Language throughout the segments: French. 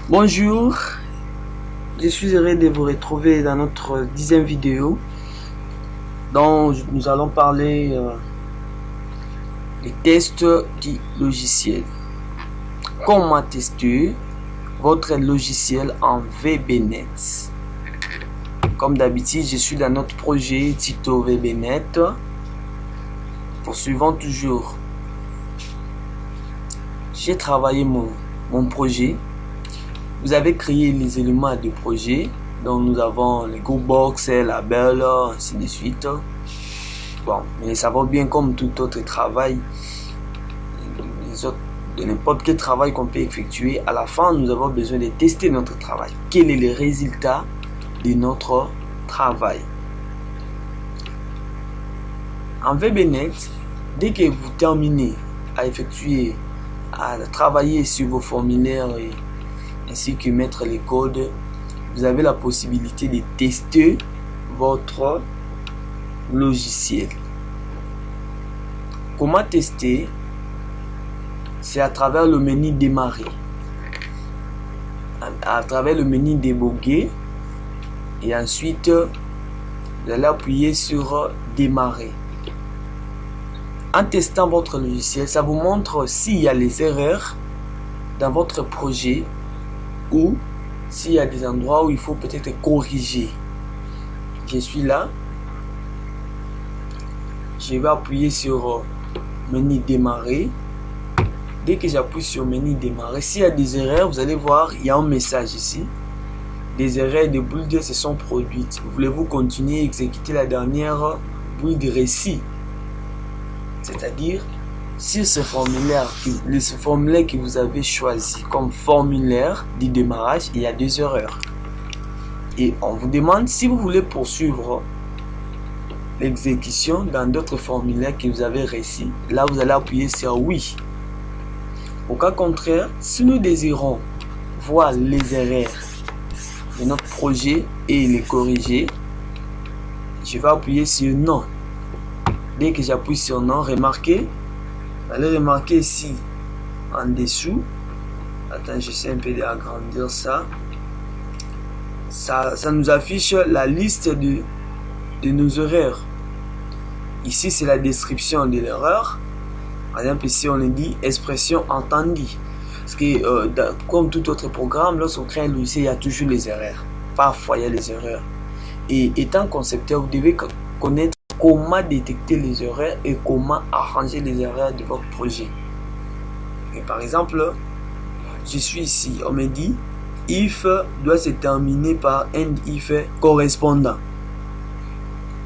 Bonjour, je suis heureux de vous retrouver dans notre 10e vidéo dont nous allons parler des tests du logiciel. Comment tester votre logiciel en VBNet. Comme d'habitude, je suis dans notre projet Tuto VBNet. Poursuivons toujours. J'ai travaillé mon projet. Vous avez créé les éléments du projet. Donc nous avons les Groupbox, label, ainsi de suite. Bon, mais ça va bien comme tout autre travail. De n'importe quel travail qu'on peut effectuer, à la fin, nous avons besoin de tester notre travail. Quel est le résultat de notre travail? En VBNet, dès que vous terminez à effectuer, à travailler sur vos formulaires ainsi que mettre les codes, vous avez la possibilité de tester votre logiciel. Comment tester? C'est à travers le menu démarrer. À travers le menu débugger. Et ensuite, vous allez appuyer sur démarrer. En testant votre logiciel, ça vous montre s'il y a les erreurs dans votre projet ou s'il y a des endroits où il faut peut-être corriger. Je suis là. Je vais appuyer sur menu démarrer. Dès que j'appuie sur menu démarrer, s'il y a des erreurs, vous allez voir, il y a un message ici. Des erreurs de build se sont produites. Voulez-vous continuer à exécuter la dernière build récit? C'est-à-dire, sur ce formulaire que vous avez choisi comme formulaire du démarrage, il y a des erreurs. Et on vous demande si vous voulez poursuivre l'exécution dans d'autres formulaires que vous avez réussi. Là, vous allez appuyer sur oui. Au cas contraire, si nous désirons voir les erreurs de notre projet et les corriger, je vais appuyer sur non. Dès que j'appuie sur non, remarquez, vous allez remarquer ici en dessous. Attends, j'essaie un peu d'agrandir ça. Ça nous affiche la liste de nos erreurs. Ici, c'est la description de l'erreur. Par exemple, ici, on dit expression entendue. Parce que, comme tout autre programme, lorsqu'on crée un logiciel, il y a toujours les erreurs. Parfois, il y a les erreurs. Et étant concepteur, vous devez connaître comment détecter les erreurs et comment arranger les erreurs de votre projet. Et par exemple, je suis ici. On me dit if doit se terminer par end if correspondant.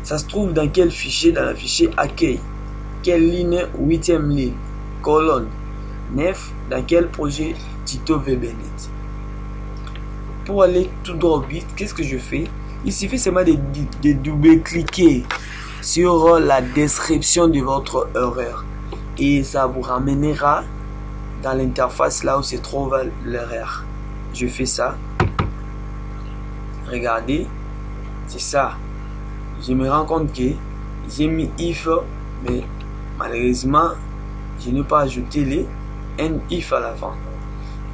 Ça se trouve dans quel fichier? Dans le fichier accueil. Quelle ligne? 8e ligne, colonne 9, dans quel projet? Tuto VBNet. Pour aller tout droit vite, qu'est-ce que je fais? Il suffit seulement de double-cliquer sur la description de votre erreur et ça vous ramènera dans l'interface là où se trouve l'erreur. Je fais ça. Regardez, c'est ça. Je me rends compte que j'ai mis if, mais malheureusement, je n'ai pas ajouté les end if à la fin.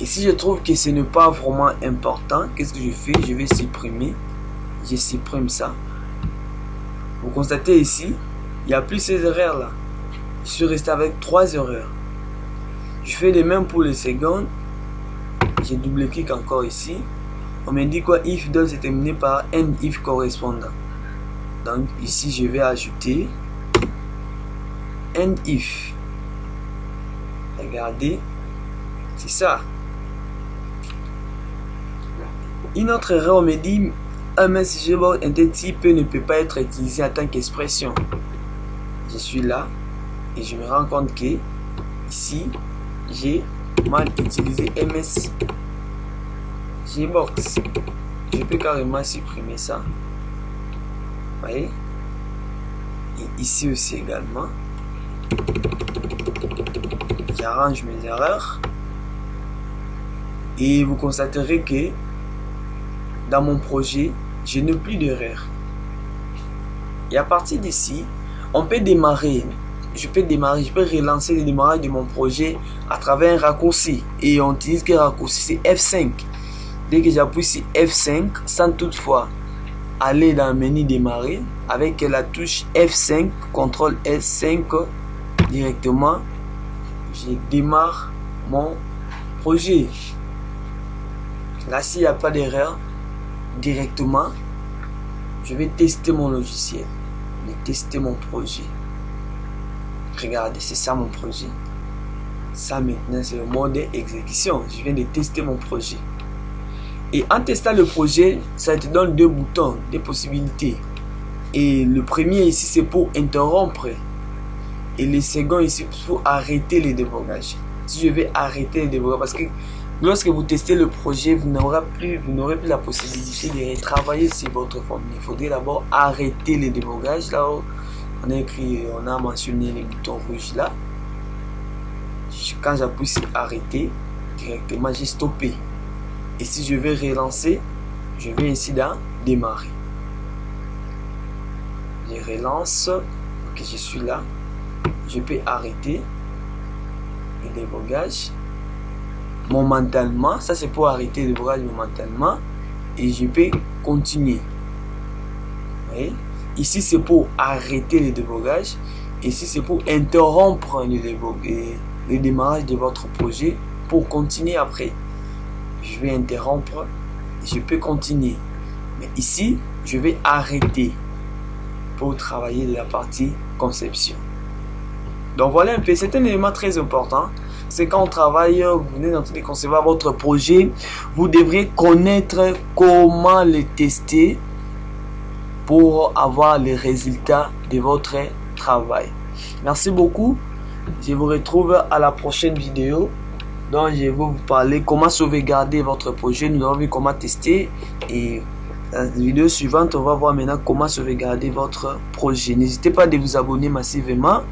Et si je trouve que ce n'est pas vraiment important, qu'est-ce que je fais? Je vais supprimer. Je supprime ça. Vous constatez ici, il n'y a plus ces erreurs là. Je suis resté avec 3 erreurs. Je fais les mêmes pour les secondes. Je double-clique encore ici. On me dit quoi? If doit se terminer par end if correspondant. Donc ici, je vais ajouter end if. Regardez, c'est ça. Une autre erreur, on me dit un message un tel type ne peut pas être utilisé en tant qu'expression. Je suis là et je me rends compte que ici j'ai mal utilisé MS Gbox. Je peux carrément supprimer ça. Vous voyez? Et ici aussi également. J'arrange mes erreurs et vous constaterez que dans mon projet, je n'ai plus d'erreurs. Et à partir d'ici, on peut démarrer. Je peux relancer le démarrage de mon projet à travers un raccourci. Et on utilise quel raccourci? C'est F5. Dès que j'appuie sur F5, sans toutefois aller dans le menu démarrer, avec la touche F5, CTRL S5, directement, je démarre mon projet. Là, s'il n'y a pas d'erreur, directement, je vais tester mon logiciel, je vais tester mon projet. Regardez, c'est ça mon projet. Ça maintenant, c'est le mode exécution. Je viens de tester mon projet. Et en testant le projet, ça te donne deux boutons, des possibilités. Et le premier ici, c'est pour interrompre. Et le second ici, pour arrêter les débogages. Si je vais arrêter les débogages, parce que lorsque vous testez le projet, vous n'aurez plus la possibilité de retravailler sur votre formule. Il faudrait d'abord arrêter les débogages. Là où on a écrit, on a mentionné les boutons rouges là. Quand j'appuie sur arrêter, directement j'ai stoppé. Et si je vais relancer, je vais ici dans démarrer. Je relance. Ok, je suis là. Je peux arrêter le débogage momentanément. Ça c'est pour arrêter le débogage momentanément. Et je peux continuer. Vous voyez? Ici c'est pour arrêter le débogage. Ici c'est pour interrompre le démarrage de votre projet pour continuer après. Je vais interrompre, je peux continuer. Mais ici, je vais arrêter pour travailler de la partie conception. Donc voilà un peu, c'est un élément très important. C'est quand on travaille, vous venez en train de concevoir votre projet, vous devrez connaître comment le tester pour avoir les résultats de votre travail. Merci beaucoup. Je vous retrouve à la prochaine vidéo. Donc je vais vous parler comment sauvegarder votre projet. Nous avons vu comment tester. Et dans la vidéo suivante, on va voir maintenant comment sauvegarder votre projet. N'hésitez pas à vous abonner massivement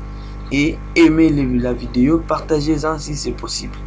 et aimer la vidéo. Partagez-en si c'est possible.